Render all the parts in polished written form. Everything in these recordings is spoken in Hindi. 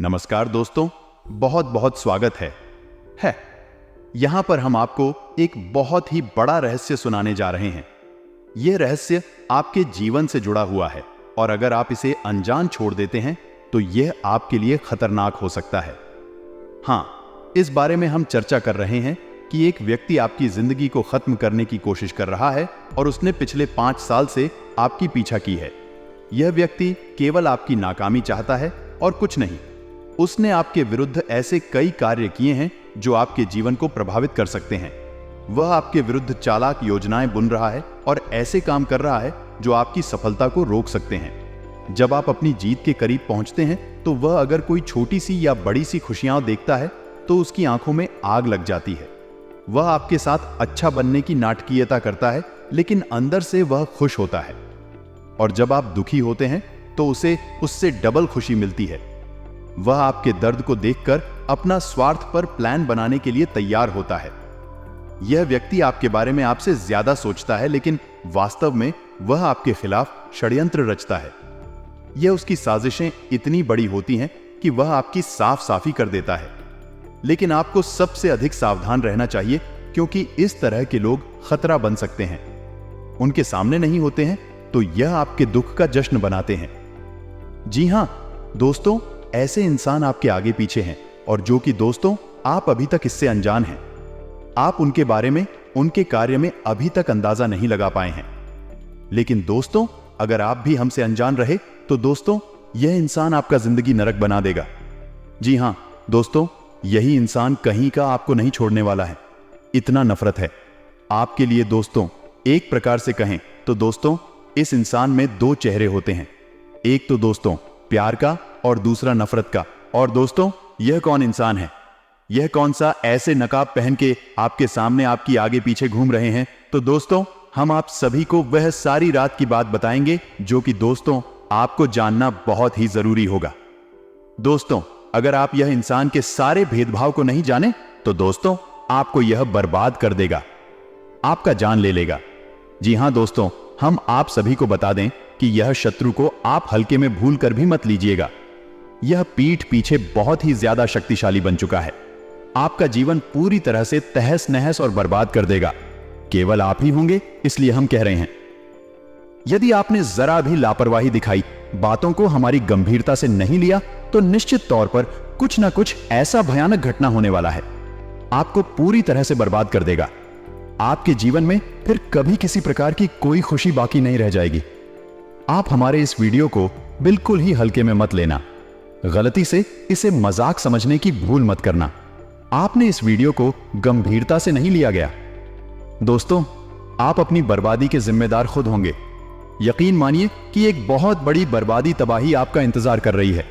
नमस्कार दोस्तों, बहुत बहुत स्वागत है। यहां पर हम आपको एक बहुत ही बड़ा रहस्य सुनाने जा रहे हैं। यह रहस्य आपके जीवन से जुड़ा हुआ है और अगर आप इसे अनजान छोड़ देते हैं तो यह आपके लिए खतरनाक हो सकता है। हां, इस बारे में हम चर्चा कर रहे हैं कि एक व्यक्ति आपकी जिंदगी को खत्म करने की कोशिश कर रहा है और उसने पिछले 5 साल से आपकी पीछा की है। यह व्यक्ति केवल आपकी नाकामी चाहता है और कुछ नहीं। उसने आपके विरुद्ध ऐसे कई कार्य किए हैं जो आपके जीवन को प्रभावित कर सकते हैं। वह आपके विरुद्ध चालाक योजनाएं बुन रहा है और ऐसे काम कर रहा है जो आपकी सफलता को रोक सकते हैं। जब आप अपनी जीत के करीब पहुंचते हैं तो वह अगर कोई छोटी सी या बड़ी सी खुशियां देखता है तो उसकी आंखों में आग लग जाती है। वह आपके साथ अच्छा बनने की नाटकीयता करता है, लेकिन अंदर से वह खुश होता है। और जब आप दुखी होते हैं तो उसे उससे डबल खुशी मिलती है। वह आपके दर्द को देखकर अपना स्वार्थ पर प्लान बनाने के लिए तैयार होता है। यह व्यक्ति आपके बारे में आपसे ज्यादा सोचता है, लेकिन वास्तव में वह आपके खिलाफ षड्यंत्र रचता है। यह उसकी साजिशें इतनी बड़ी होती हैं कि वह आपकी साफ साफी कर देता है। लेकिन आपको सबसे अधिक सावधान रहना चाहिए, क्योंकि इस तरह के लोग खतरा बन सकते हैं। उनके सामने नहीं होते हैं तो यह आपके दुख का जश्न बनाते हैं। जी हां दोस्तों, ऐसे इंसान आपके आगे पीछे हैं और जो कि दोस्तों आप अभी तक इससे अनजान हैं। आप उनके बारे में, उनके कार्य में अभी तक अंदाजा नहीं लगा पाए हैं। लेकिन दोस्तों, अगर आप भी हमसे अनजान रहे तो दोस्तों यह इंसान आपका जिंदगी नरक बना देगा। जी हां दोस्तों, यही इंसान कहीं का आपको नहीं छोड़ने वाला है। इतना नफरत है आपके लिए दोस्तों। एक प्रकार से कहें तो दोस्तों, इस इंसान में 2 चेहरे होते हैं। एक तो दोस्तों प्यार का और दूसरा नफरत का। और दोस्तों, यह कौन इंसान है? यह कौन सा ऐसे नकाब पहन के आपके सामने आपकी आगे पीछे घूम रहे हैं? तो दोस्तों, हम आप सभी को वह सारी रात की बात बताएंगे जो कि दोस्तों आपको जानना बहुत ही जरूरी होगा। दोस्तों, अगर आप यह इंसान के सारे भेदभाव को नहीं जाने तो दोस्तों आपको यह बर्बाद कर देगा, आपका जान ले लेगा। जी हां दोस्तों, हम आप सभी को बता दें कि यह शत्रु को आप हल्के में भूल कर भी मत लीजिएगा। यह पीठ पीछे बहुत ही ज्यादा शक्तिशाली बन चुका है। आपका जीवन पूरी तरह से तहस नहस और बर्बाद कर देगा। केवल आप ही होंगे, इसलिए हम कह रहे हैं। यदि आपने जरा भी लापरवाही दिखाई, बातों को हमारी गंभीरता से नहीं लिया, तो निश्चित तौर पर कुछ ना कुछ ऐसा भयानक घटना होने वाला है। आपको पूरी तरह से बर्बाद कर देगा। आपके जीवन में फिर कभी किसी प्रकार की कोई खुशी बाकी नहीं रह जाएगी। आप हमारे इस वीडियो को बिल्कुल ही हल्के में मत लेना। गलती से इसे मजाक समझने की भूल मत करना। आपने इस वीडियो को गंभीरता से नहीं लिया गया। दोस्तों, आप अपनी बर्बादी के जिम्मेदार खुद होंगे। यकीन मानिए कि एक बहुत बड़ी बर्बादी तबाही आपका इंतजार कर रही है।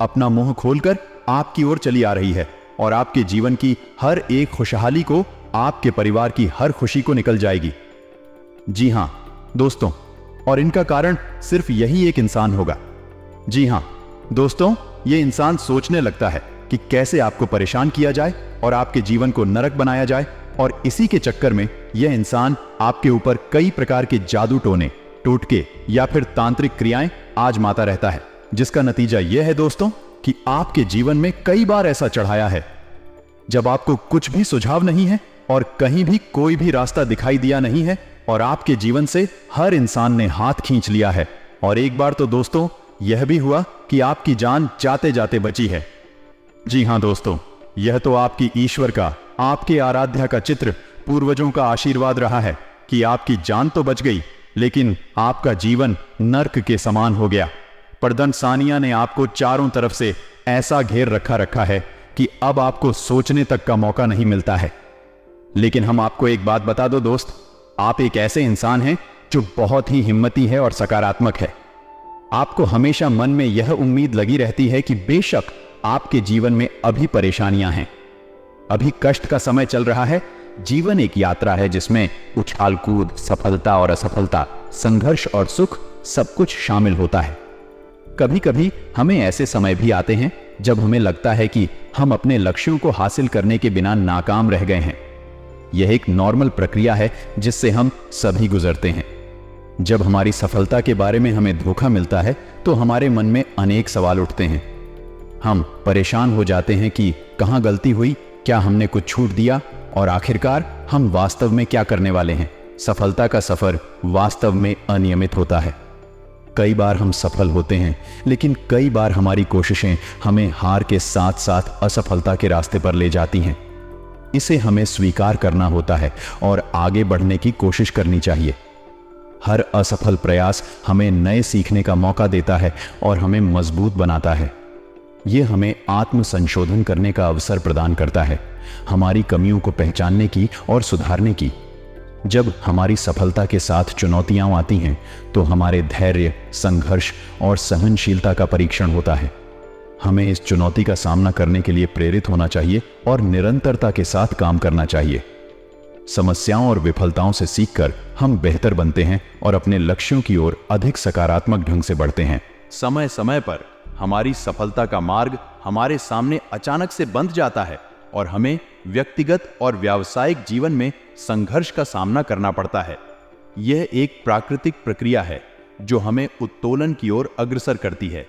अपना मुंह खोलकर आपकी ओर चली आ रही है और आपके जीवन की हर एक खुशहाली को, आपके परिवार की हर खुशी को निकल जाएगी। जी हां दोस्तों, और इनका कारण सिर्फ यही एक इंसान होगा। जी हां दोस्तों, यह इंसान सोचने लगता है कि कैसे आपको परेशान किया जाए और आपके जीवन को नरक बनाया जाए, और इसी के चक्कर में यह इंसान आपके ऊपर कई प्रकार के जादू टोने, टोटके या फिर तांत्रिक क्रियाएं आजमाता रहता है, जिसका नतीजा यह है दोस्तों कि आपके जीवन में कई बार ऐसा चढ़ाया है जब आपको कुछ भी सुझाव नहीं है और कहीं भी कोई भी रास्ता दिखाई दिया नहीं है और आपके जीवन से हर इंसान ने हाथ खींच लिया है। और एक बार तो दोस्तों यह भी हुआ कि आपकी जान जाते जाते बची है। जी हां दोस्तों, यह तो आपकी ईश्वर का, आपके आराध्या का चित्र, पूर्वजों का आशीर्वाद रहा है कि आपकी जान तो बच गई, लेकिन आपका जीवन नर्क के समान हो गया। परदन सानिया ने आपको चारों तरफ से ऐसा घेर रखा है कि अब आपको सोचने तक का मौका नहीं मिलता है। लेकिन हम आपको एक बात बता दो दोस्त, आप एक ऐसे इंसान हैं जो बहुत ही हिम्मती है और सकारात्मक है। आपको हमेशा मन में यह उम्मीद लगी रहती है कि बेशक आपके जीवन में अभी परेशानियां हैं, अभी कष्ट का समय चल रहा है। जीवन एक यात्रा है जिसमें उछाल कूद, सफलता और असफलता, संघर्ष और सुख सब कुछ शामिल होता है। कभी कभी हमें ऐसे समय भी आते हैं जब हमें लगता है कि हम अपने लक्ष्यों को हासिल करने के बिना नाकाम रह गए हैं। यह एक नॉर्मल प्रक्रिया है जिससे हम सभी गुजरते हैं। जब हमारी सफलता के बारे में हमें धोखा मिलता है तो हमारे मन में अनेक सवाल उठते हैं। हम परेशान हो जाते हैं कि कहाँ गलती हुई, क्या हमने कुछ छूट दिया, और आखिरकार हम वास्तव में क्या करने वाले हैं। सफलता का सफर वास्तव में अनियमित होता है। कई बार हम सफल होते हैं, लेकिन कई बार हमारी कोशिशें हमें हार के साथ साथ असफलता के रास्ते पर ले जाती हैं। इसे हमें स्वीकार करना होता है और आगे बढ़ने की कोशिश करनी चाहिए। हर असफल प्रयास हमें नए सीखने का मौका देता है और हमें मजबूत बनाता है। यह हमें आत्म संशोधन करने का अवसर प्रदान करता है, हमारी कमियों को पहचानने की और सुधारने की। जब हमारी सफलता के साथ चुनौतियां आती हैं, तो हमारे धैर्य, संघर्ष और सहनशीलता का परीक्षण होता है। हमें इस चुनौती का सामना करने के लिए प्रेरित होना चाहिए और निरंतरता के साथ काम करना चाहिए। समस्याओं और विफलताओं से सीखकर हम बेहतर बनते हैं और अपने लक्ष्यों की ओर अधिक सकारात्मक ढंग से बढ़ते हैं। समय समय पर हमारी सफलता का मार्ग हमारे सामने अचानक से बंध जाता है और हमें व्यक्तिगत और व्यावसायिक जीवन में संघर्ष का सामना करना पड़ता है। यह एक प्राकृतिक प्रक्रिया है जो हमें उत्तोलन की ओर अग्रसर करती है।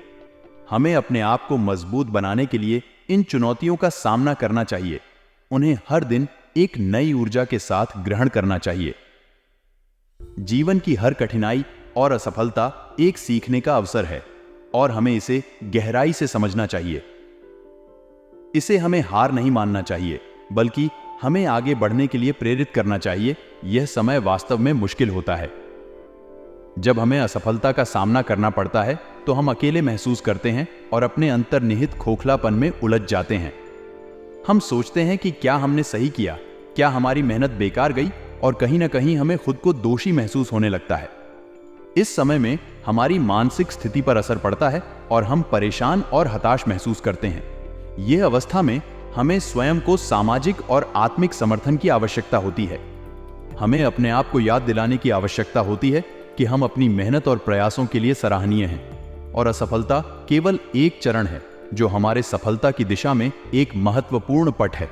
हमें अपने आप को मजबूत बनाने के लिए इन चुनौतियों का सामना करना चाहिए। उन्हें हर दिन एक नई ऊर्जा के साथ ग्रहण करना चाहिए। जीवन की हर कठिनाई और असफलता एक सीखने का अवसर है और हमें इसे गहराई से समझना चाहिए। इसे हमें हार नहीं मानना चाहिए, बल्कि हमें आगे बढ़ने के लिए प्रेरित करना चाहिए। यह समय वास्तव में मुश्किल होता है। जब हमें असफलता का सामना करना पड़ता है तो हम अकेले महसूस करते हैं और अपने अंतर्निहित खोखलापन में उलझ जाते हैं। हम सोचते हैं कि क्या हमने सही किया, क्या हमारी मेहनत बेकार गई, और कहीं ना कहीं हमें खुद को दोषी महसूस होने लगता है। इस समय में हमारी मानसिक स्थिति पर असर पड़ता है और हम परेशान और हताश महसूस करते हैं। यह अवस्था में हमें स्वयं को सामाजिक और आत्मिक समर्थन की आवश्यकता होती है। हमें अपने आप को याद दिलाने की आवश्यकता होती है कि हम अपनी मेहनत और प्रयासों के लिए सराहनीय हैं और असफलता केवल एक चरण है जो हमारे सफलता की दिशा में एक महत्वपूर्ण पट है।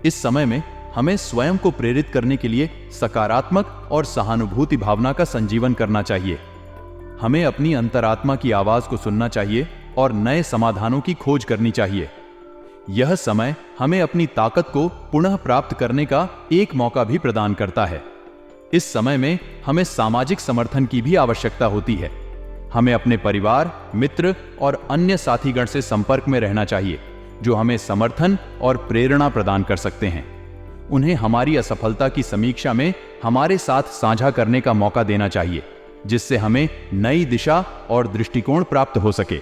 इस समय में हमें स्वयं को प्रेरित करने के लिए सकारात्मक और सहानुभूति भावना का संजीवन करना चाहिए। हमें अपनी अंतरात्मा की आवाज को सुनना चाहिए और नए समाधानों की खोज करनी चाहिए। यह समय हमें अपनी ताकत को पुनः प्राप्त करने का एक मौका भी प्रदान करता है। इस समय में हमें सामाजिक समर्थन की भी आवश्यकता होती है। हमें अपने परिवार, मित्र और अन्य साथीगण से संपर्क में रहना चाहिए जो हमें समर्थन और प्रेरणा प्रदान कर सकते हैं। उन्हें हमारी असफलता की समीक्षा में हमारे साथ साझा करने का मौका देना चाहिए, जिससे हमें नई दिशा और दृष्टिकोण प्राप्त हो सके।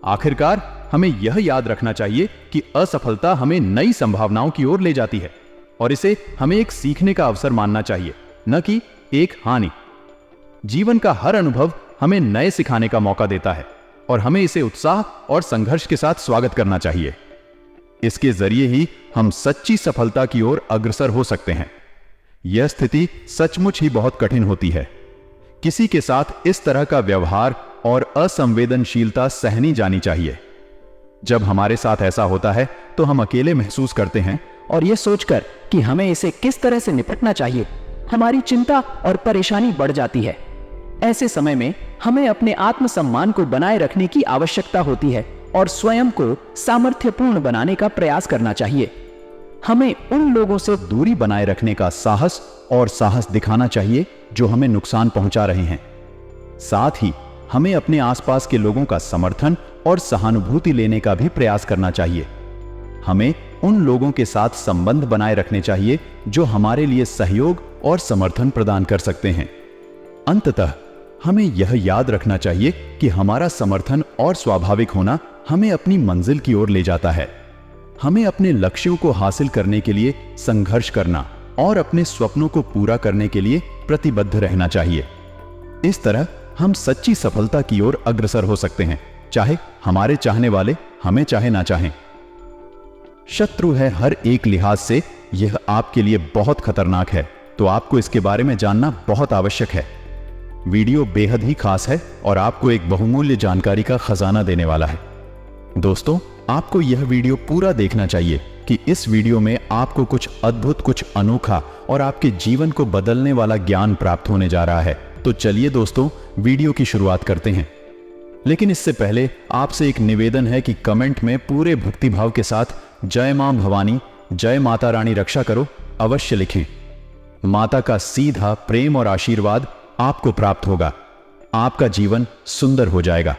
आखिरकार हमें यह याद रखना चाहिए कि असफलता हमें नई संभावनाओं की ओर ले जाती है और इसे हमें एक सीखने का अवसर मानना चाहिए, न कि एक हानि। जीवन का हर अनुभव हमें नए सिखाने का मौका देता है और हमें इसे उत्साह और संघर्ष के साथ स्वागत करना चाहिए। इसके जरिए ही हम सच्ची सफलता की ओर अग्रसर हो सकते हैं। यह स्थिति सचमुच ही बहुत कठिन होती है। किसी के साथ इस तरह का व्यवहार और असंवेदनशीलता सहनी जानी चाहिए। जब हमारे साथ ऐसा होता है तो हम अकेले महसूस करते हैं और यह सोचकर कि हमें इसे किस तरह से निपटना चाहिए, हमारी चिंता और परेशानी बढ़ जाती है। ऐसे समय में हमें अपने आत्मसम्मान को बनाए रखने की आवश्यकता होती है और स्वयं को सामर्थ्यपूर्ण बनाने का प्रयास करना चाहिए। हमें उन लोगों से दूरी बनाए रखने का साहस दिखाना चाहिए जो हमें नुकसान पहुंचा रहे हैं। साथ ही हमें अपने आसपास के लोगों का समर्थन और सहानुभूति लेने का भी प्रयास करना चाहिए। हमें उन लोगों के साथ संबंध बनाए रखने चाहिए जो हमारे लिए सहयोग और समर्थन प्रदान कर सकते हैं। अंततः हमें यह याद रखना चाहिए कि हमारा समर्थन और स्वाभाविक होना हमें अपनी मंजिल की ओर ले जाता है। हमें अपने लक्ष्यों को हासिल करने के लिए संघर्ष करना और अपने सपनों को पूरा करने के लिए प्रतिबद्ध रहना चाहिए। इस तरह हम सच्ची सफलता की ओर अग्रसर हो सकते हैं, चाहे हमारे चाहने वाले हमें चाहे ना चाहें। शत्रु है हर एक लिहाज से यह आपके लिए बहुत खतरनाक है, तो आपको इसके बारे में जानना बहुत आवश्यक है। वीडियो बेहद ही खास है और आपको एक बहुमूल्य जानकारी का खजाना देने वाला है। दोस्तों, आपको यह वीडियो पूरा देखना चाहिए कि इस वीडियो में आपको कुछ अद्भुत, कुछ अनोखा और आपके जीवन को बदलने वाला ज्ञान प्राप्त होने जा रहा है। तो चलिए दोस्तों, वीडियो की शुरुआत करते हैं। लेकिन इससे पहले आपसे एक निवेदन है कि कमेंट में पूरे भक्तिभाव के साथ जय मां भवानी, जय माता रानी रक्षा करो अवश्य लिखें। माता का सीधा प्रेम और आशीर्वाद आपको प्राप्त होगा। आपका जीवन सुंदर हो जाएगा।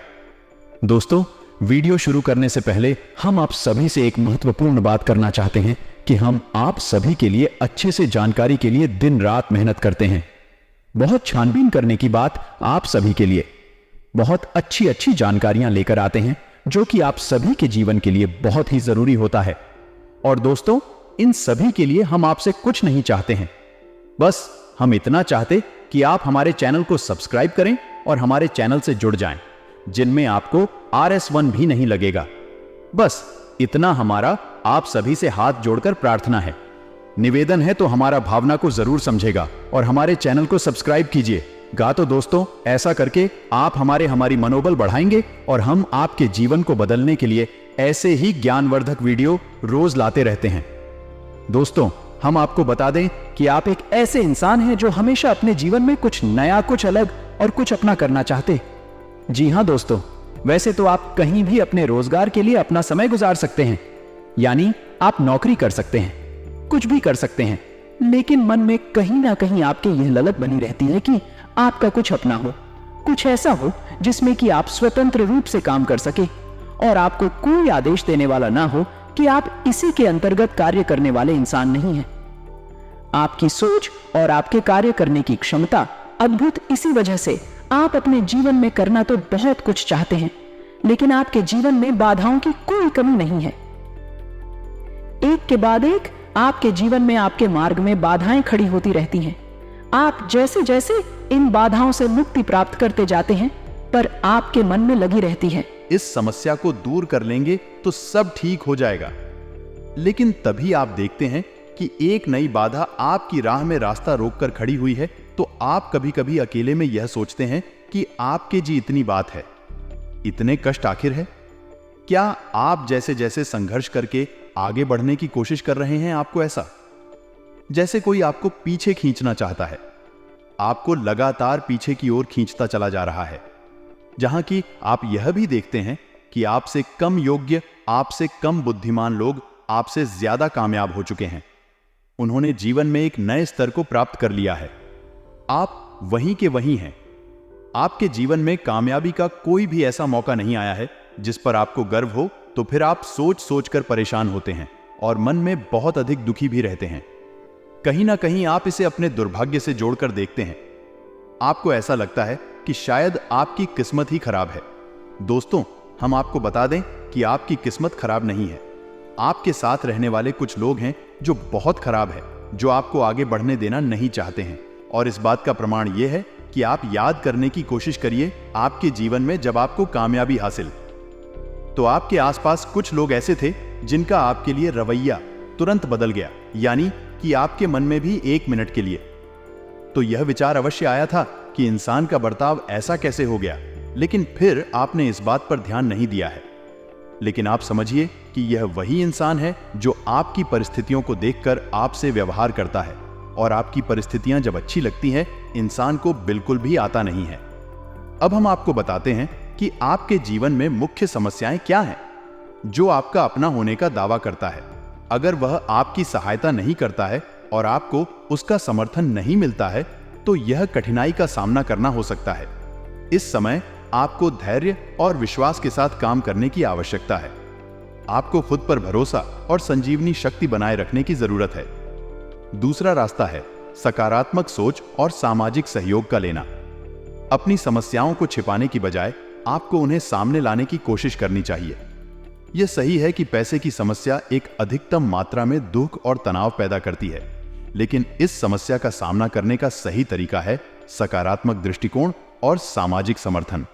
दोस्तों, वीडियो शुरू करने से पहले हम आप सभी से एक महत्वपूर्ण बात करना चाहते हैं कि हम आप सभी के लिए अच्छे से जानकारी के लिए दिन रात मेहनत करते हैं। बहुत छानबीन करने की बात आप सभी के लिए बहुत अच्छी अच्छी जानकारियां लेकर आते हैं जो कि आप सभी के जीवन के लिए बहुत ही जरूरी होता है। और दोस्तों, इन सभी के लिए हम आपसे कुछ नहीं चाहते हैं, बस हम इतना चाहते कि आप हमारे चैनल को सब्सक्राइब करें और हमारे चैनल से जुड़ जाएं, जिनमें आपको RS1 भी नहीं लगेगा। बस इतना हमारा आप सभी से हाथ जोड़कर प्रार्थना है। निवेदन है तो हमारा भावना को जरूर समझेगा और हमारे चैनल को सब्सक्राइब कीजिए। तो दोस्तों, ऐसा करके आप हमारी मनोबल बढ़ाएंगे और हम आपके जीवन को बदलने के लिए ऐसे ही ज्ञानवर्धक वीडियो रोज लाते रहते हैं। दोस्तों, हम आपको बता दें कि आप एक ऐसे इंसान हैं जो हमेशा अपने जीवन में कुछ नया, कुछ अलग और कुछ अपना करना चाहते। जी हां दोस्तों, वैसे तो आप कहीं भी अपने रोजगार के लिए अपना समय गुजार सकते हैं, यानी आप नौकरी कर सकते हैं, कुछ भी कर सकते हैं, लेकिन मन में कहीं ना कहीं आपके यह ललक बनी रहती है कि आपका कुछ अपना हो, कुछ ऐसा हो जिसमें कि आप स्वतंत्र रूप से काम कर सके और आपको कोई आदेश देने वाला ना हो कि आप इसी के अंतर्गत कार्य करने वाले इंसान नहीं हैं। आपकी सोच और आपके कार्य करने की क्षमता अद्भुत इसी वजह से आप अपने जीवन में करना तो बहुत कुछ चाहते हैं, लेकिन आपके जीवन में बाधाओं की कोई कमी नहीं है। एक के बाद एक आपके जीवन में आपके मार्ग में बाधाएं खड़ी होती रहती हैं। आप जैसे जैसे इन बाधाओं से मुक्ति प्राप्त करते जाते हैं, पर आपके मन में लगी रहती है, इस समस्या को दूर कर लेंगे तो सब ठीक हो जाएगा। लेकिन तभी आप देखते हैं कि एक नई बाधा आपकी राह में रास्ता रोककर खड़ी हुई है, तो आप कभी कभी अकेले में यह सोचते हैं कि आपके जी इतनी बात है, इतने कष्ट आखिर है। क्या आप जैसे जैसे संघर्ष करके आगे बढ़ने की कोशिश कर रहे हैं, आपको ऐसा जैसे कोई आपको पीछे खींचना चाहता है, आपको लगातार पीछे की ओर खींचता चला जा रहा है, जहां कि आप यह भी देखते हैं कि आपसे कम योग्य, आपसे कम बुद्धिमान लोग आपसे ज्यादा कामयाब हो चुके हैं। उन्होंने जीवन में एक नए स्तर को प्राप्त कर लिया है। आप वहीं के वहीं हैं। आपके जीवन में कामयाबी का कोई भी ऐसा मौका नहीं आया है जिस पर आपको गर्व हो, तो फिर आप सोच सोचकर परेशान होते हैं और मन में बहुत अधिक दुखी भी रहते हैं। कहीं ना कहीं आप इसे अपने दुर्भाग्य से जोड़कर देखते हैं। आपको ऐसा लगता है कि शायद आपकी किस्मत ही खराब है। दोस्तों, हम आपको बता दें कि आपकी किस्मत खराब नहीं है। आपके साथ रहने वाले कुछ लोग हैं जो बहुत खराब है, जो आपको आगे बढ़ने देना नहीं चाहते हैं। और इस बात का प्रमाण यह है कि आप याद करने की कोशिश करिए आपके जीवन में जब आपको कामयाबी हासिल, तो आपके आसपास कुछ लोग ऐसे थे जिनका आपके लिए रवैया तुरंत बदल गया, यानी कि आपके मन में भी एक मिनट के लिए तो यह विचार अवश्य आया था कि इंसान का बर्ताव ऐसा कैसे हो गया, लेकिन फिर आपने इस बात पर ध्यान नहीं दिया है। लेकिन आप समझिए कि यह वही इंसान है जो आपकी परिस्थितियों को देखकर आपसे व्यवहार करता है, और आपकी परिस्थितियां जब अच्छी लगती हैं, इंसान को बिल्कुल भी आता नहीं है। अब हम आपको बताते हैं कि आपके जीवन में मुख्य समस्याएं क्या हैं, जो आपका अपना होने का दावा करता है। अगर वह आपकी सहायता नहीं करता है और आपको उसका समर्थन नहीं मिलता है, तो यह कठिनाई का सामना करना हो सकता है। इस समय आपको धैर्य और विश्वास के साथ काम करने की आवश्यकता है। आपको खुद पर भरोसा और संजीवनी शक्ति बनाए रखने की जरूरत है। दूसरा रास्ता है सकारात्मक सोच और सामाजिक सहयोग का लेना। अपनी समस्याओं को छिपाने की बजाय आपको उन्हें सामने लाने की कोशिश करनी चाहिए। यह सही है कि पैसे की समस्या एक अधिकतम मात्रा में दुख और तनाव पैदा करती है, लेकिन इस समस्या का सामना करने का सही तरीका है सकारात्मक दृष्टिकोण और सामाजिक समर्थन।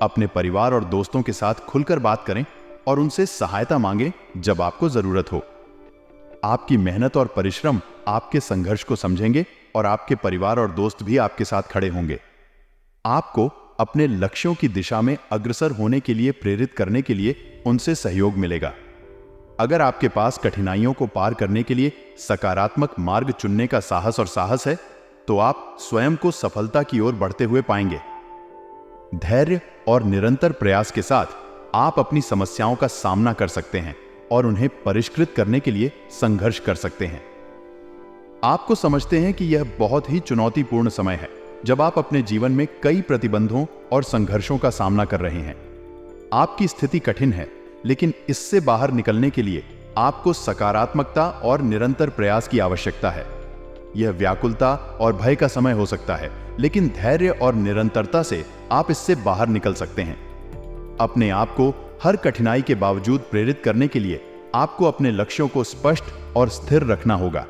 अपने परिवार और दोस्तों के साथ खुलकर बात करें और उनसे सहायता मांगें जब आपको जरूरत हो। आपकी मेहनत और परिश्रम आपके संघर्ष को समझेंगे और आपके परिवार और दोस्त भी आपके साथ खड़े होंगे। आपको अपने लक्ष्यों की दिशा में अग्रसर होने के लिए प्रेरित करने के लिए उनसे सहयोग मिलेगा। अगर आपके पास कठिनाइयों को पार करने के लिए सकारात्मक मार्ग चुनने का साहस है, तो आप स्वयं को सफलता की ओर बढ़ते हुए पाएंगे। धैर्य और निरंतर प्रयास के साथ आप अपनी समस्याओं का सामना कर सकते हैं और उन्हें परिष्कृत करने के लिए संघर्ष कर सकते हैं। आपको समझते हैं कि यह बहुत ही चुनौतीपूर्ण समय है, जब आप अपने जीवन में कई प्रतिबंधों और संघर्षों का सामना कर रहे हैं। आपकी स्थिति कठिन है, लेकिन इससे बाहर निकलने के लिए आपको सकारात्मकता और निरंतर प्रयास की आवश्यकता है। यह व्याकुलता और भय का समय हो सकता है, लेकिन धैर्य और निरंतरता से आप इससे बाहर निकल सकते हैं। अपने आप को हर कठिनाई के बावजूद प्रेरित करने के लिए आपको अपने लक्ष्यों को स्पष्ट और स्थिर रखना होगा।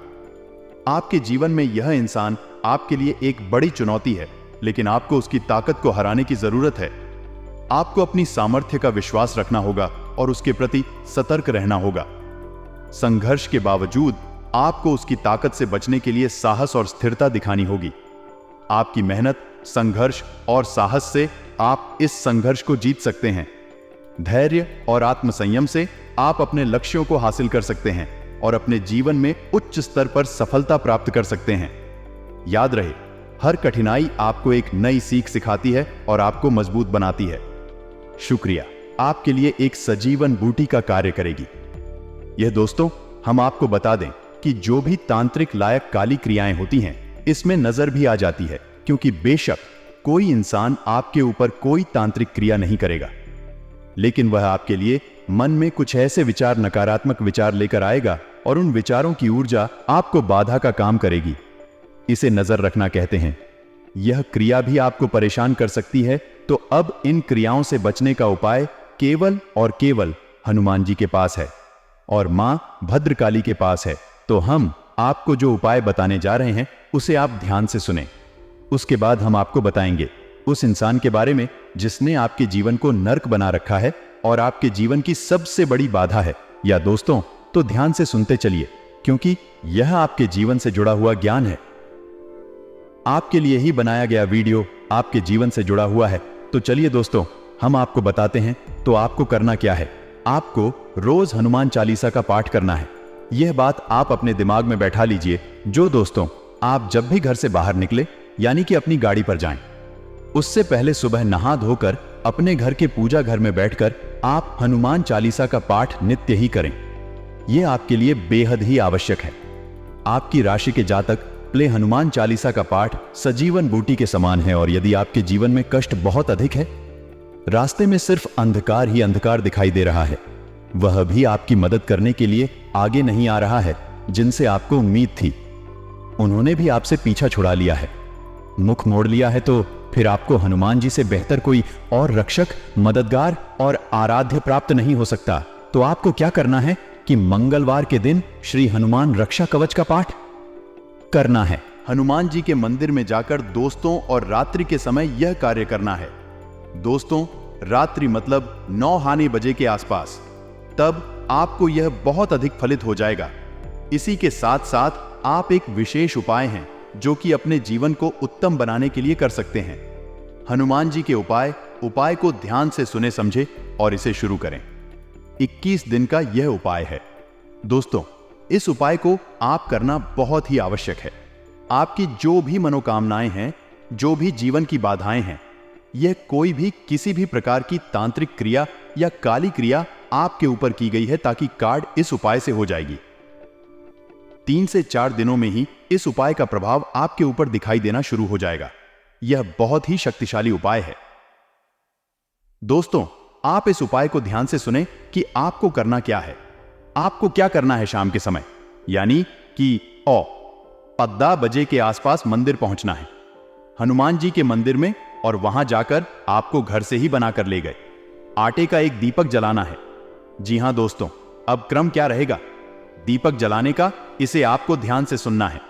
आपके जीवन में यह इंसान आपके लिए एक बड़ी चुनौती है, लेकिन आपको उसकी ताकत को हराने की जरूरत है। आपको अपनी सामर्थ्य का विश्वास रखना होगा और उसके प्रति सतर्क रहना होगा। संघर्ष के बावजूद आपको उसकी ताकत से बचने के लिए साहस और स्थिरता दिखानी होगी। आपकी मेहनत, संघर्ष और साहस से आप इस संघर्ष को जीत सकते हैं। धैर्य और आत्मसंयम से आप अपने लक्ष्यों को हासिल कर सकते हैं और अपने जीवन में उच्च स्तर पर सफलता प्राप्त कर सकते हैं। याद रहे, हर कठिनाई आपको एक नई सीख सिखाती है और आपको मजबूत बनाती है। शुक्रिया आपके लिए एक सजीवन बूटी का कार्य करेगी। यह दोस्तों, हम आपको बता दें कि जो भी तांत्रिक लायक काली क्रियाएं होती हैं, इसमें नजर भी आ जाती है, क्योंकि बेशक कोई इंसान आपके ऊपर कोई तांत्रिक क्रिया नहीं करेगा, लेकिन वह आपके लिए मन में कुछ ऐसे विचार, नकारात्मक विचार लेकर आएगा और उन विचारों की ऊर्जा आपको बाधा का काम करेगी। इसे नजर रखना कहते हैं। यह क्रिया भी आपको परेशान कर सकती है, तो अब इन क्रियाओं से बचने का उपाय केवल और केवल हनुमान जी के पास है और मां भद्रकाली के पास है। तो हम आपको जो उपाय बताने जा रहे हैं, उसे आप ध्यान से सुनें। उसके बाद हम आपको बताएंगे उस इंसान के बारे में जिसने आपके जीवन को नर्क बना रखा है और आपके जीवन की सबसे बड़ी बाधा है। या दोस्तों, तो ध्यान से सुनते चलिए, क्योंकि यह आपके जीवन से जुड़ा हुआ ज्ञान है। आपके लिए ही बनाया गया वीडियो आपके जीवन से जुड़ा हुआ है। तो चलिए दोस्तों, हम आपको बताते हैं। तो आपको करना क्या है, आपको रोज हनुमान चालीसा का पाठ करना है। यह बात आप अपने दिमाग में बैठा लीजिए। जो दोस्तों, आप जब भी घर से बाहर निकले, यानी कि अपनी गाड़ी पर जाएं, उससे पहले सुबह नहा धोकर अपने घर के पूजा घर में बैठकर आप हनुमान चालीसा का पाठ नित्य ही करें। यह आपके लिए बेहद ही आवश्यक है। आपकी राशि के जातक प्ले हनुमान चालीसा का पाठ सजीवन बूटी के समान है, और यदि आपके जीवन में कष्ट बहुत अधिक है, रास्ते में सिर्फ अंधकार ही अंधकार दिखाई दे रहा है, वह भी आपकी मदद करने के लिए आगे नहीं आ रहा है, जिनसे आपको उम्मीद थी, उन्होंने भी आपसे पीछा छुड़ा लिया है, मुख मोड़ लिया है, तो फिर आपको हनुमान जी से बेहतर कोई और रक्षक, मददगार और आराध्य प्राप्त नहीं हो सकता। तो आपको क्या करना है कि मंगलवार के दिन श्री हनुमान रक्षा कवच का पाठ करना है। हनुमान जी के मंदिर में जाकर दोस्तों और रात्रि के समय यह कार्य करना है। दोस्तों, रात्रि मतलब 9 बजे के आसपास, तब आपको यह बहुत अधिक फलित हो जाएगा। इसी के साथ साथ आप एक विशेष उपाय हैं जो कि अपने जीवन को उत्तम बनाने के लिए कर सकते हैं। हनुमान जी के उपाय को ध्यान से सुने समझे और इसे शुरू करें। 21 दिन का यह उपाय है। दोस्तों, इस उपाय को आप करना बहुत ही आवश्यक है। आपकी जो भी मनोकामनाएं हैं, जो भी जीवन की बाधाएं हैं, यह कोई भी किसी भी प्रकार की तांत्रिक क्रिया या काली क्रिया आपके ऊपर की गई है, ताकि कार्ड इस उपाय से हो जाएगी। 3 से 4 दिनों में ही इस उपाय का प्रभाव आपके ऊपर दिखाई देना शुरू हो जाएगा। यह बहुत ही शक्तिशाली उपाय है। दोस्तों, आप इस उपाय को ध्यान से सुने कि आपको करना क्या है। आपको क्या करना है, शाम के समय यानी कि 10 बजे के आसपास मंदिर पहुंचना है, हनुमान जी के मंदिर में, और वहां जाकर आपको घर से ही बनाकर ले गए आटे का एक दीपक जलाना है। जी हां दोस्तों, अब क्रम क्या रहेगा दीपक जलाने का, इसे आपको ध्यान से सुनना है।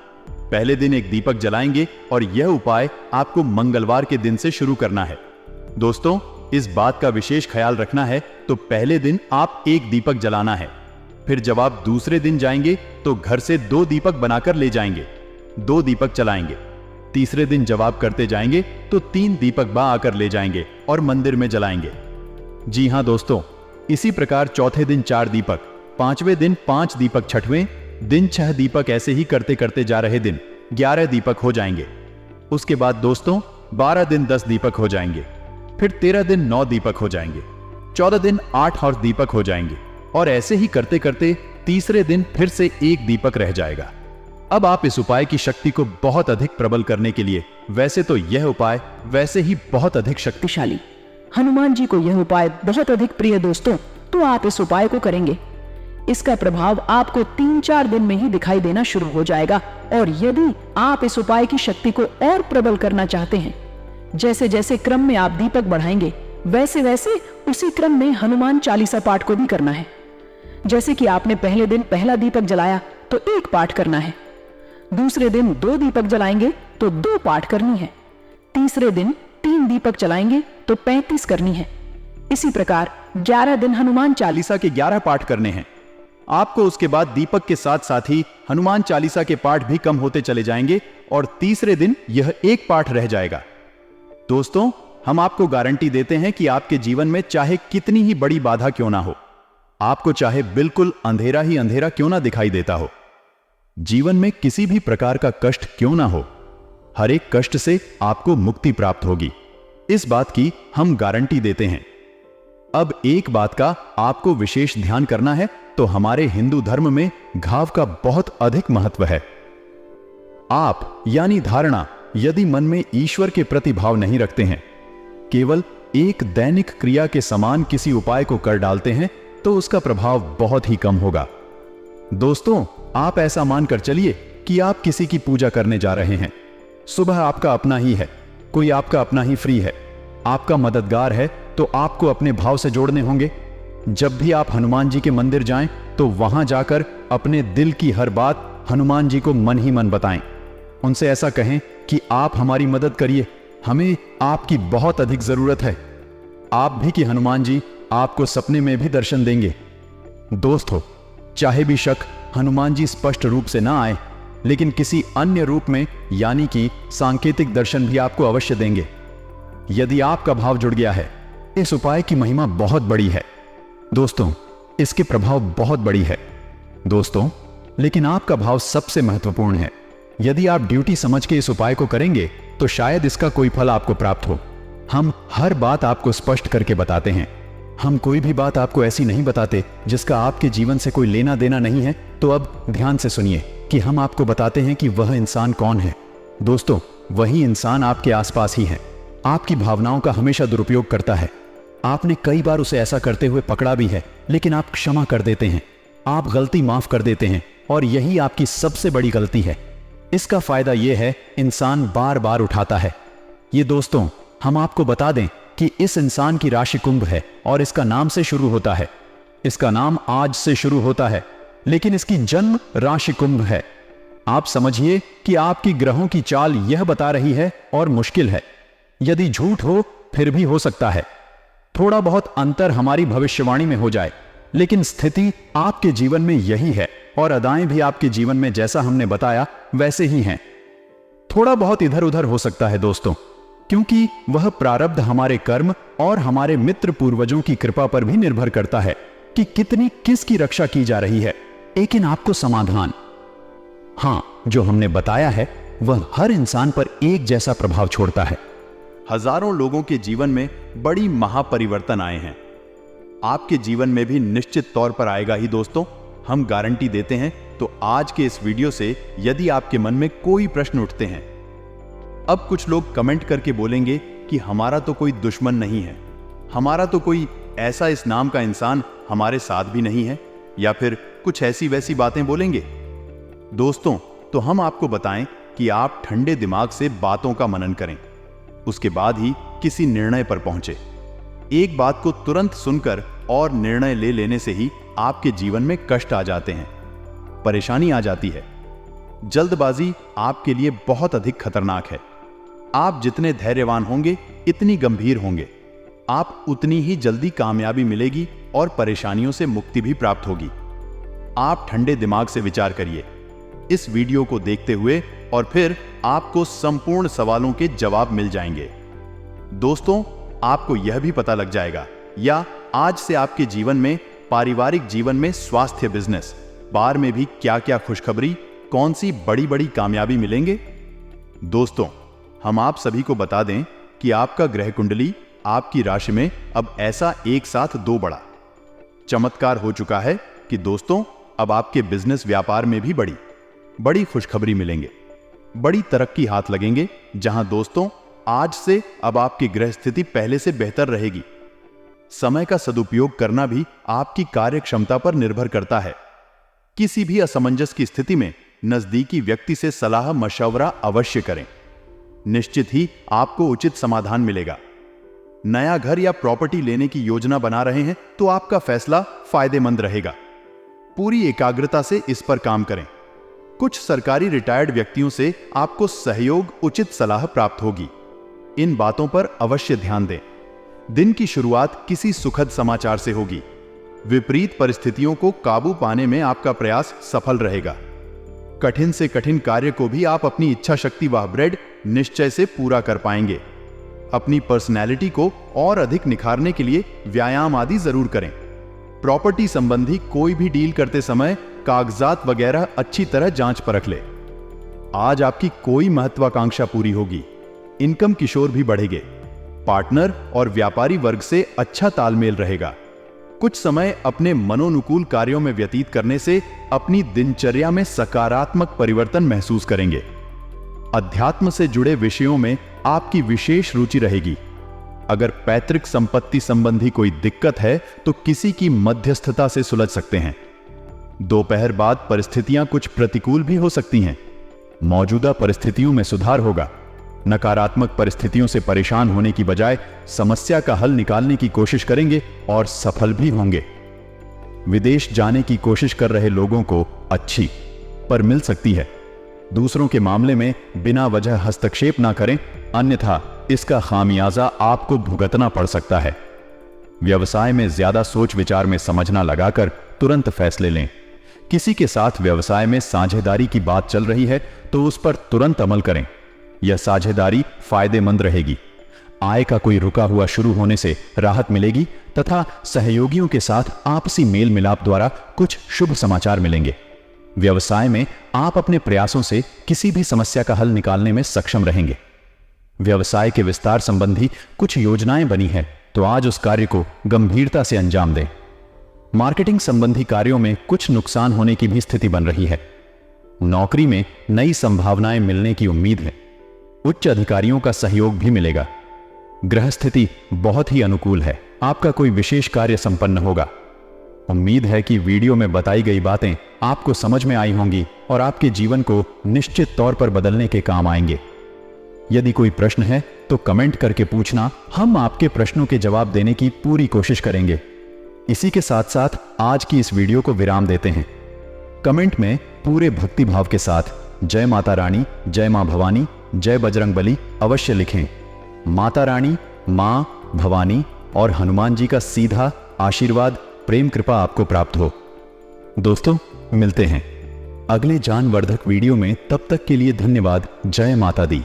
पहले दिन एक दीपक जलाएंगे और यह उपाय आपको मंगलवार के दिन से शुरू करना है। दोस्तों, इस बात का विशेष ख्याल रखना है, तो पहले दिन आप एक दीपक जलाना है। फिर जब आप दूसरे दिन जाएंगे तो घर से 2 दीपक बनाकर ले जाएंगे, 2 दीपक जलाएंगे। तीसरे दिन जब आप करते जाएंगे तो 3 दीपक आकर ले जाएंगे और मंदिर में जलाएंगे। जी हां दोस्तों, इसी प्रकार चौथे दिन 4 दीपक, 5वें दिन 5 दीपक, 6वें दिन 6 दीपक, ऐसे ही करते करते जा रहे दिन 11 दीपक हो जाएंगे। उसके बाद दोस्तों 12 दिन 10 दीपक हो जाएंगे। फिर 13 दिन 9 दीपक हो जाएंगे, 14 दिन 8 और दीपक हो जाएंगे, और ऐसे ही करते करते तीसरे दिन फिर से 1 दीपक रह जाएगा। अब आप इस उपाय की शक्ति को बहुत अधिक प्रबल करने के लिए, वैसे तो यह उपाय वैसे ही बहुत अधिक शक्तिशाली, हनुमान जी को यह उपाय बहुत अधिक प्रिय दोस्तों, तो आप इस उपाय को करेंगे, इसका प्रभाव आपको 3-4 दिन में ही दिखाई देना शुरू हो जाएगा। और यदि आप इस उपाय की शक्ति को और प्रबल करना चाहते हैं, जैसे जैसे क्रम में आप दीपक बढ़ाएंगे, वैसे वैसे उसी क्रम में हनुमान चालीसा पाठ को भी करना है। जैसे कि आपने पहले दिन पहला दीपक जलाया तो 1 पाठ करना है, दूसरे दिन 2 दीपक जलाएंगे तो 2 पाठ करनी है, तीसरे दिन 3 दीपक जलाएंगे तो 35 करनी है। इसी प्रकार 11 दिन हनुमान चालीसा के 11 पाठ करने हैं। आपको उसके बाद दीपक के साथ साथ ही हनुमान चालीसा के पाठ भी कम होते चले जाएंगे और तीसरे दिन यह 1 पाठ रह जाएगा। दोस्तों, हम आपको गारंटी देते हैं कि आपके जीवन में चाहे कितनी ही बड़ी बाधा क्यों ना हो, आपको चाहे बिल्कुल अंधेरा ही अंधेरा क्यों ना दिखाई देता हो, जीवन में किसी भी प्रकार का कष्ट क्यों ना हो, हर एक कष्ट से आपको मुक्ति प्राप्त होगी। इस बात की हम गारंटी देते हैं। अब एक बात का आपको विशेष ध्यान करना है, तो हमारे हिंदू धर्म में घाव का बहुत अधिक महत्व है। आप यानी धारणा यदि मन में ईश्वर के प्रति भाव नहीं रखते हैं, केवल एक दैनिक क्रिया के समान किसी उपाय को कर डालते हैं, तो उसका प्रभाव बहुत ही कम होगा। दोस्तों, आप ऐसा मानकर चलिए कि आप किसी की पूजा करने जा रहे हैं। सुबह आपका अपना ही है, कोई आपका अपना ही फ्री है, आपका मददगार है, तो आपको अपने भाव से जोड़ने होंगे। जब भी आप हनुमान जी के मंदिर जाएं, तो वहां जाकर अपने दिल की हर बात हनुमान जी को मन ही मन बताएं। उनसे ऐसा कहें कि आप हमारी मदद करिए, हमें आपकी बहुत अधिक जरूरत है। आप भी कि हनुमान जी आपको सपने में भी दर्शन देंगे। दोस्तों, चाहे भी शक हनुमान जी स्पष्ट रूप से ना आए, लेकिन किसी अन्य रूप में यानी कि सांकेतिक दर्शन भी आपको अवश्य देंगे। यदि आपका भाव जुड़ गया है, इस उपाय की महिमा बहुत बड़ी है दोस्तों, इसके प्रभाव बहुत बड़ी है दोस्तों, लेकिन आपका भाव सबसे महत्वपूर्ण है। यदि आप ड्यूटी समझ के इस उपाय को करेंगे, तो शायद इसका कोई फल आपको प्राप्त हो। हम हर बात आपको स्पष्ट करके बताते हैं। हम कोई भी बात आपको ऐसी नहीं बताते जिसका आपके जीवन से कोई लेना देना नहीं है। तो अब ध्यान से सुनिए कि हम आपको बताते हैं कि वह इंसान कौन है। दोस्तों, वही इंसान आपके आसपास ही है, आपकी भावनाओं का हमेशा दुरुपयोग करता है। आपने कई बार उसे ऐसा करते हुए पकड़ा भी है, लेकिन आप क्षमा कर देते हैं, आप गलती माफ कर देते हैं, और यही आपकी सबसे बड़ी गलती है। इसका फायदा यह है, इंसान बार बार उठाता है। ये दोस्तों, हम आपको बता दें कि इस इंसान की राशि कुंभ है और इसका नाम से शुरू होता है। इसका नाम आज से शुरू होता है, लेकिन इसकी जन्म राशि कुंभ है। आप समझिए कि आपकी ग्रहों की चाल यह बता रही है और मुश्किल है। यदि झूठ हो फिर भी हो सकता है, थोड़ा बहुत अंतर हमारी भविष्यवाणी में हो जाए, लेकिन स्थिति आपके जीवन में यही है और अदाएं भी आपके जीवन में जैसा हमने बताया वैसे ही हैं। थोड़ा बहुत इधर उधर हो सकता है दोस्तों, क्योंकि वह प्रारब्ध हमारे कर्म और हमारे मित्र पूर्वजों की कृपा पर भी निर्भर करता है कि कितनी किसकी रक्षा की जा रही है। लेकिन आपको समाधान, हां, जो हमने बताया है वह हर इंसान पर एक जैसा प्रभाव छोड़ता है। हजारों लोगों के जीवन में बड़ी महापरिवर्तन आए हैं, आपके जीवन में भी निश्चित तौर पर आएगा ही दोस्तों, हम गारंटी देते हैं। तो आज के इस वीडियो से यदि आपके मन में कोई प्रश्न उठते हैं, अब कुछ लोग कमेंट करके बोलेंगे कि हमारा तो कोई दुश्मन नहीं है, हमारा तो कोई ऐसा इस नाम का इंसान हमारे साथ भी नहीं है, या फिर कुछ ऐसी वैसी बातें बोलेंगे। दोस्तों, तो हम आपको बताएं कि आप ठंडे दिमाग से बातों का मनन करें, उसके बाद ही किसी निर्णय पर पहुंचे। एक बात को तुरंत सुनकर और निर्णय ले लेने से ही आपके जीवन में कष्ट आ जाते हैं, परेशानी आ जाती है। जल्दबाजी आपके लिए बहुत अधिक खतरनाक है। आप जितने धैर्यवान होंगे, इतनी गंभीर होंगे, आप उतनी ही जल्दी कामयाबी मिलेगी और परेशानियों से मुक्ति भी प्राप्त होगी। आप ठंडे दिमाग से विचार करिए इस वीडियो को देखते हुए, और फिर आपको संपूर्ण सवालों के जवाब मिल जाएंगे। दोस्तों, आपको यह भी पता लग जाएगा, या आज से आपके जीवन में, पारिवारिक जीवन में, स्वास्थ्य, बिजनेस, बार में भी क्या क्या खुशखबरी, कौन सी बड़ी बड़ी कामयाबी मिलेंगे। दोस्तों, हम आप सभी को बता दें कि आपका ग्रह कुंडली आपकी राशि में अब ऐसा एक साथ 2 बड़ा चमत्कार हो चुका है कि दोस्तों अब आपके बिजनेस व्यापार में भी बड़ी खुशखबरी मिलेंगे, बड़ी तरक्की हाथ लगेंगे। जहां दोस्तों आज से अब आपकी ग्रह स्थिति पहले से बेहतर रहेगी। समय का सदुपयोग करना भी आपकी कार्य क्षमता पर निर्भर करता है। किसी भी असमंजस की स्थिति में नजदीकी व्यक्ति से सलाह मशवरा अवश्य करें, निश्चित ही आपको उचित समाधान मिलेगा। नया घर या प्रॉपर्टी लेने की योजना बना रहे हैं तो आपका फैसला फायदेमंद रहेगा। पूरी एकाग्रता से इस पर काम करें। कुछ सरकारी रिटायर्ड व्यक्तियों से आपको सहयोग, उचित सलाह प्राप्त होगी। इन बातों पर अवश्य ध्यान दें। दिन की शुरुआत किसी सुखद समाचार से होगी। विपरीत परिस्थितियों को काबू पाने में आपका प्रयास सफल रहेगा। कठिन से कठिन कार्य को भी आप अपनी इच्छा शक्ति व दृढ़ निश्चय से पूरा कर पाएंगे। अपनी पर्सनैलिटी को और अधिक निखारने के लिए व्यायाम आदि जरूर करें। प्रॉपर्टी संबंधी कोई भी डील करते समय कागजात वगैरह अच्छी तरह जांच परख ले। आज आपकी कोई महत्वाकांक्षा पूरी होगी। इनकम किशोर भी बढ़ेंगे। पार्टनर और व्यापारी वर्ग से अच्छा तालमेल रहेगा। कुछ समय अपने मनोनुकूल कार्यों में व्यतीत करने से अपनी दिनचर्या में सकारात्मक परिवर्तन महसूस करेंगे। अध्यात्म से जुड़े विषयों में आपकी विशेष रुचि रहेगी। अगर पैतृक संपत्ति संबंधी कोई दिक्कत है तो किसी की मध्यस्थता से सुलझ सकते हैं। दोपहर बाद परिस्थितियां कुछ प्रतिकूल भी हो सकती हैं। मौजूदा परिस्थितियों में सुधार होगा। नकारात्मक परिस्थितियों से परेशान होने की बजाय समस्या का हल निकालने की कोशिश करेंगे और सफल भी होंगे। विदेश जाने की कोशिश कर रहे लोगों को अच्छी पर मिल सकती है। दूसरों के मामले में बिना वजह हस्तक्षेप ना करें, अन्यथा इसका खामियाजा आपको भुगतना पड़ सकता है। व्यवसाय में ज्यादा सोच विचार में समझना लगाकर तुरंत फैसले लें। किसी के साथ व्यवसाय में साझेदारी की बात चल रही है तो उस पर तुरंत अमल करें। यह साझेदारी फायदेमंद रहेगी। आय का कोई रुका हुआ शुरू होने से राहत मिलेगी तथा सहयोगियों के साथ आपसी मेल मिलाप द्वारा कुछ शुभ समाचार मिलेंगे। व्यवसाय में आप अपने प्रयासों से किसी भी समस्या का हल निकालने में सक्षम रहेंगे। व्यवसाय के विस्तार संबंधी कुछ योजनाएं बनी है तो आज उस कार्य को गंभीरता से अंजाम दें। मार्केटिंग संबंधी कार्यों में कुछ नुकसान होने की भी स्थिति बन रही है। नौकरी में नई संभावनाएं मिलने की उम्मीद है। उच्च अधिकारियों का सहयोग भी मिलेगा। ग्रह स्थिति बहुत ही अनुकूल है। आपका कोई विशेष कार्य संपन्न होगा। उम्मीद है कि वीडियो में बताई गई बातें आपको समझ में आई होंगी और आपके जीवन को निश्चित तौर पर बदलने के काम आएंगे। यदि कोई प्रश्न है तो कमेंट करके पूछना, हम आपके प्रश्नों के जवाब देने की पूरी कोशिश करेंगे। इसी के साथ साथ आज की इस वीडियो को विराम देते हैं। कमेंट में पूरे भक्ति भाव के साथ जय माता रानी, जय मां भवानी, जय बजरंगबली अवश्य लिखें। माता रानी, मां भवानी और हनुमान जी का सीधा आशीर्वाद, प्रेम कृपा आपको प्राप्त हो। दोस्तों, मिलते हैं अगले ज्ञानवर्धक वीडियो में। तब तक के लिए धन्यवाद। जय माता दी।